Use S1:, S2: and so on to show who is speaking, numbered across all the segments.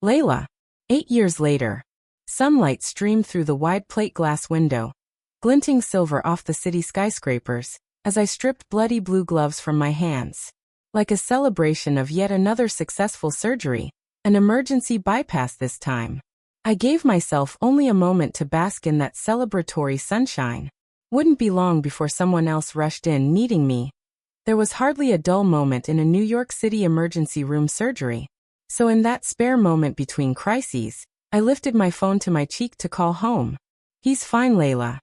S1: Layla. 8 years later. Sunlight streamed through the wide plate glass window, glinting silver off the city skyscrapers, as I stripped bloody blue gloves from my hands. Like a celebration of yet another successful surgery, an emergency bypass this time. I gave myself only a moment to bask in that celebratory sunshine. Wouldn't be long before someone else rushed in needing me. There was hardly a dull moment in a New York City emergency room surgery. So in that spare moment between crises, I lifted my phone to my cheek to call home. "He's fine, Layla."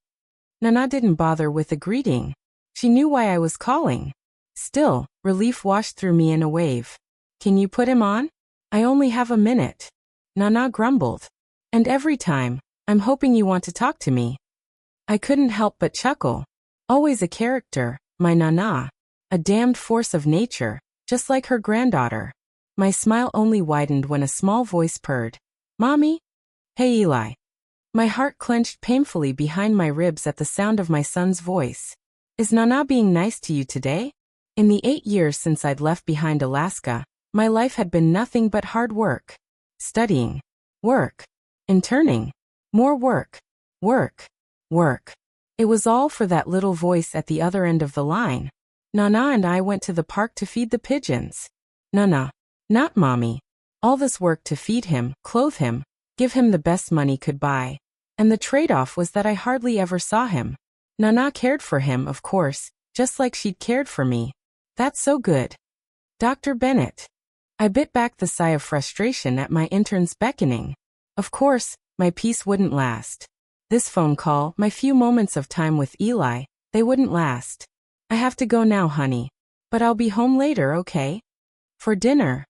S1: Nana didn't bother with a greeting. She knew why I was calling. Still, relief washed through me in a wave. "Can you put him on?" "I only have a minute." Nana grumbled. "And every time, I'm hoping you want to talk to me." I couldn't help but chuckle. Always a character, my Nana. A damned force of nature, just like her granddaughter. My smile only widened when a small voice purred. "Mommy?" "Hey, Eli." My heart clenched painfully behind my ribs at the sound of my son's voice. "Is Nana being nice to you today?" In the 8 years since I'd left behind Alaska, my life had been nothing but hard work. Studying. Work. Interning. More work. Work. Work. It was all for that little voice at the other end of the line. Nana and I went to the park to feed the pigeons. Nana. Not Mommy. All this work to feed him, clothe him, give him the best money could buy. And the trade-off was that I hardly ever saw him. Nana cared for him, of course, just like she'd cared for me. That's so good. Dr. Bennett. I bit back the sigh of frustration at my intern's beckoning. Of course, my peace wouldn't last. This phone call, my few moments of time with Eli, they wouldn't last. "I have to go now, honey. But I'll be home later, okay? For dinner."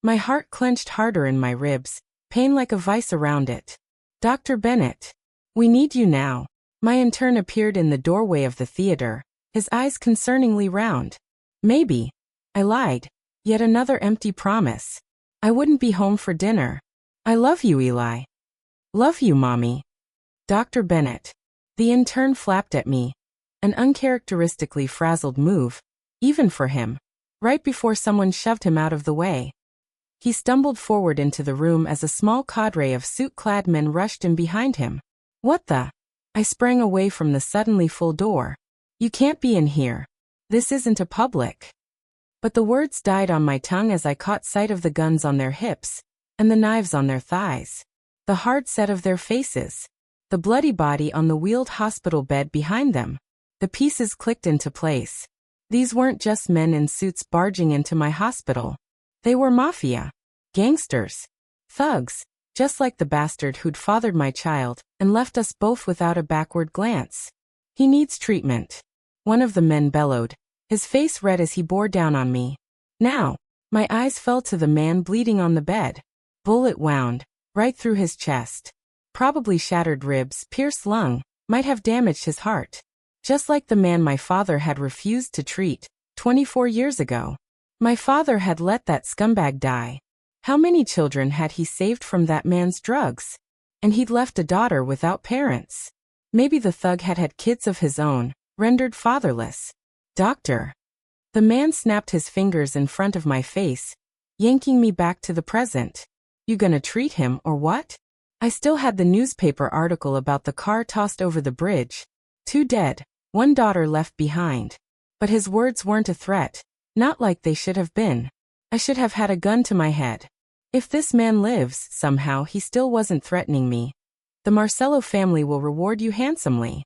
S1: My heart clenched harder in my ribs, pain like a vice around it. "Dr. Bennett. We need you now." My intern appeared in the doorway of the theater, his eyes concerningly round. Maybe. I lied. Yet another empty promise. I wouldn't be home for dinner. "I love you, Eli." "Love you, Mommy." "Dr. Bennett." The intern flapped at me. An uncharacteristically frazzled move, even for him. Right before someone shoved him out of the way. He stumbled forward into the room as a small cadre of suit-clad men rushed in behind him. "What the?" I sprang away from the suddenly full door. "You can't be in here. This isn't a public." But the words died on my tongue as I caught sight of the guns on their hips, and the knives on their thighs. The hard set of their faces. The bloody body on the wheeled hospital bed behind them. The pieces clicked into place. These weren't just men in suits barging into my hospital. They were mafia. Gangsters. Thugs. Just like the bastard who'd fathered my child and left us both without a backward glance. "He needs treatment," one of the men bellowed, his face red as he bore down on me. Now, my eyes fell to the man bleeding on the bed. Bullet wound, right through his chest. Probably shattered ribs, pierced lung, might have damaged his heart. Just like the man my father had refused to treat, 24 years ago. My father had let that scumbag die. How many children had he saved from that man's drugs? And he'd left a daughter without parents. Maybe the thug had had kids of his own, rendered fatherless. "Doctor." The man snapped his fingers in front of my face, yanking me back to the present. "You gonna treat him or what?" I still had the newspaper article about the car tossed over the bridge. 2 dead, 1 daughter left behind. But his words weren't a threat, not like they should have been. I should have had a gun to my head. If this man lives, somehow he still wasn't threatening me. "The Marcello family will reward you handsomely."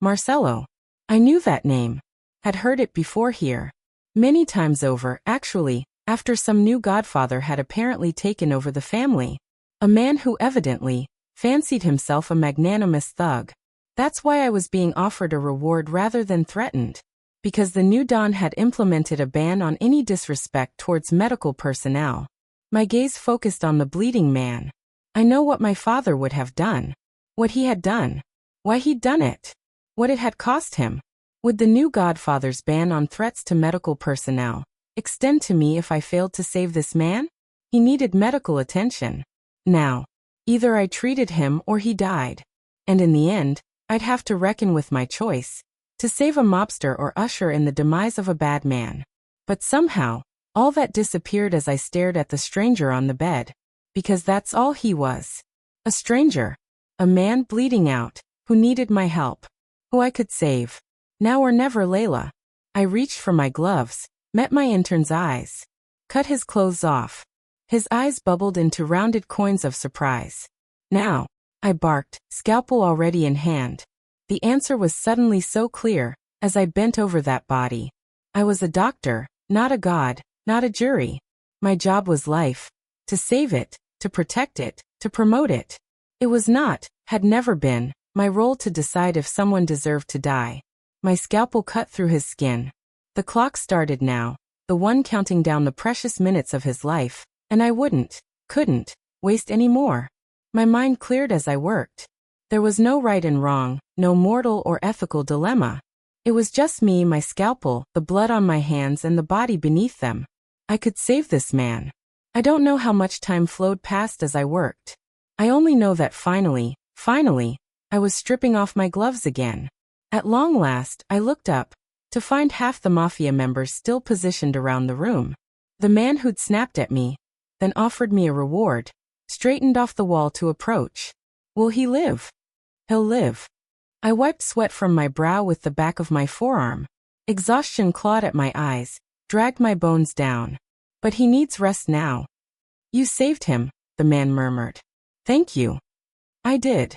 S1: Marcello. I knew that name. Had heard it before here. Many times over, actually, after some new godfather had apparently taken over the family. A man who evidently fancied himself a magnanimous thug. That's why I was being offered a reward rather than threatened. Because the new Don had implemented a ban on any disrespect towards medical personnel. My gaze focused on the bleeding man. I know what my father would have done. What he had done. Why he'd done it. What it had cost him. Would the new godfather's ban on threats to medical personnel extend to me if I failed to save this man? He needed medical attention. Now, either I treated him or he died. And in the end, I'd have to reckon with my choice. To save a mobster or usher in the demise of a bad man. But somehow, all that disappeared as I stared at the stranger on the bed. Because that's all he was. A stranger. A man bleeding out, who needed my help. Who I could save. Now or never, Layla. I reached for my gloves, met my intern's eyes. Cut his clothes off. His eyes bubbled into rounded coins of surprise. Now, I barked, scalpel already in hand. The answer was suddenly so clear, as I bent over that body. I was a doctor, not a god, not a jury. My job was life. To save it, to protect it, to promote it. It was not, had never been, my role to decide if someone deserved to die. My scalpel cut through his skin. The clock started now, the one counting down the precious minutes of his life, and I couldn't, waste any more. My mind cleared as I worked. There was no right and wrong, no mortal or ethical dilemma. It was just me, my scalpel, the blood on my hands and the body beneath them. I could save this man. I don't know how much time flowed past as I worked. I only know that finally, I was stripping off my gloves again. At long last, I looked up, to find half the Mafia members still positioned around the room. The man who'd snapped at me, then offered me a reward, straightened off the wall to approach. Will he live? He'll live. I wiped sweat from my brow with the back of my forearm. Exhaustion clawed at my eyes, dragged my bones down. But he needs rest now. You saved him, the man murmured. Thank you. I did.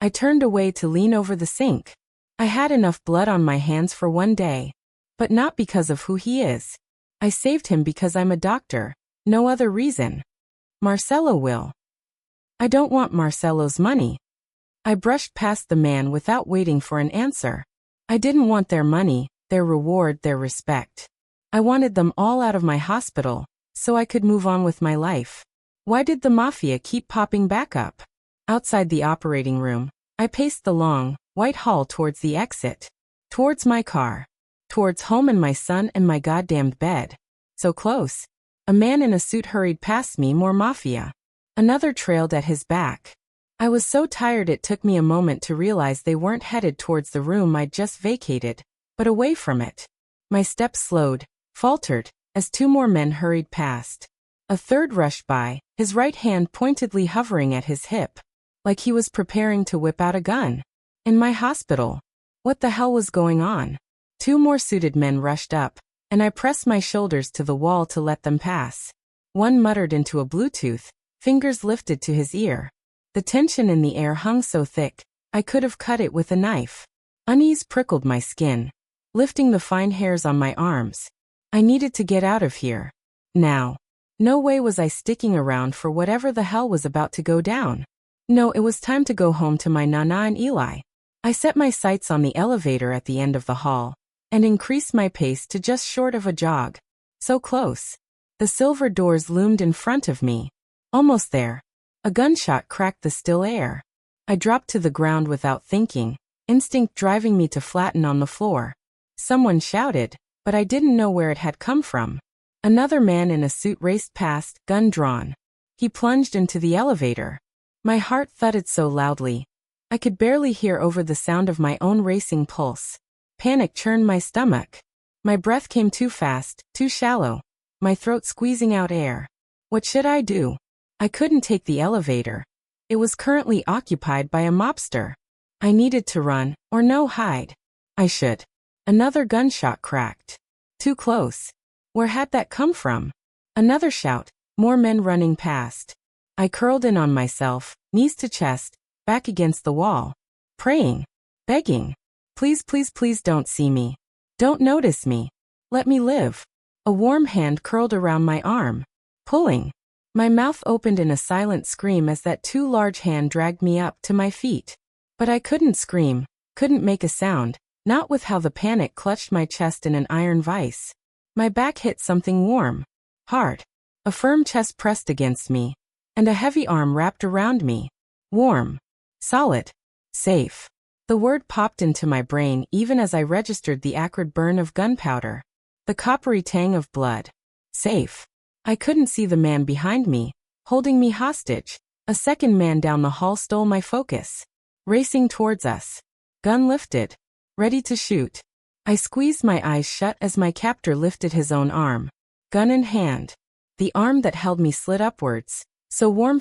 S1: I turned away to lean over the sink. I had enough blood on my hands for one day. But not because of who he is. I saved him because I'm a doctor, no other reason. Marcello will. I don't want Marcello's money. I brushed past the man without waiting for an answer. I didn't want their money, their reward, their respect. I wanted them all out of my hospital, so I could move on with my life. Why did the Mafia keep popping back up? Outside the operating room, I paced the long, white hall towards the exit. Towards my car. Towards home and my son and my goddamned bed. So close. A man in a suit hurried past me, more Mafia. Another trailed at his back. I was so tired it took me a moment to realize they weren't headed towards the room I'd just vacated, but away from it. My steps slowed, faltered, as two more men hurried past. A third rushed by, his right hand pointedly hovering at his hip, like he was preparing to whip out a gun. In my hospital. What the hell was going on? Two more suited men rushed up, and I pressed my shoulders to the wall to let them pass. One muttered into a Bluetooth, fingers lifted to his ear. The tension in the air hung so thick, I could have cut it with a knife. Unease prickled my skin, lifting the fine hairs on my arms. I needed to get out of here. Now. No way was I sticking around for whatever the hell was about to go down. No, it was time to go home to my Nana and Eli. I set my sights on the elevator at the end of the hall, and increased my pace to just short of a jog. So close. The silver doors loomed in front of me. Almost there. A gunshot cracked the still air. I dropped to the ground without thinking, instinct driving me to flatten on the floor. Someone shouted, but I didn't know where it had come from. Another man in a suit raced past, gun drawn. He plunged into the elevator. My heart thudded so loudly, I could barely hear over the sound of my own racing pulse. Panic churned my stomach. My breath came too fast, too shallow, my throat squeezing out air. What should I do? I couldn't take the elevator. It was currently occupied by a mobster. I needed to run, or no, hide. I should. Another gunshot cracked. Too close. Where had that come from? Another shout, more men running past. I curled in on myself, knees to chest, back against the wall. Praying. Begging. Please, please, please don't see me. Don't notice me. Let me live. A warm hand curled around my arm. Pulling. My mouth opened in a silent scream as that too large hand dragged me up to my feet. But I couldn't scream, couldn't make a sound, not with how the panic clutched my chest in an iron vice. My back hit something warm. Hard. A firm chest pressed against me. And a heavy arm wrapped around me. Warm. Solid. Safe. The word popped into my brain even as I registered the acrid burn of gunpowder. The coppery tang of blood. Safe. I couldn't see the man behind me, holding me hostage. A second man down the hall stole my focus. Racing towards us. Gun lifted. Ready to shoot. I squeezed my eyes shut as my captor lifted his own arm. Gun in hand. The arm that held me slid upwards, So warm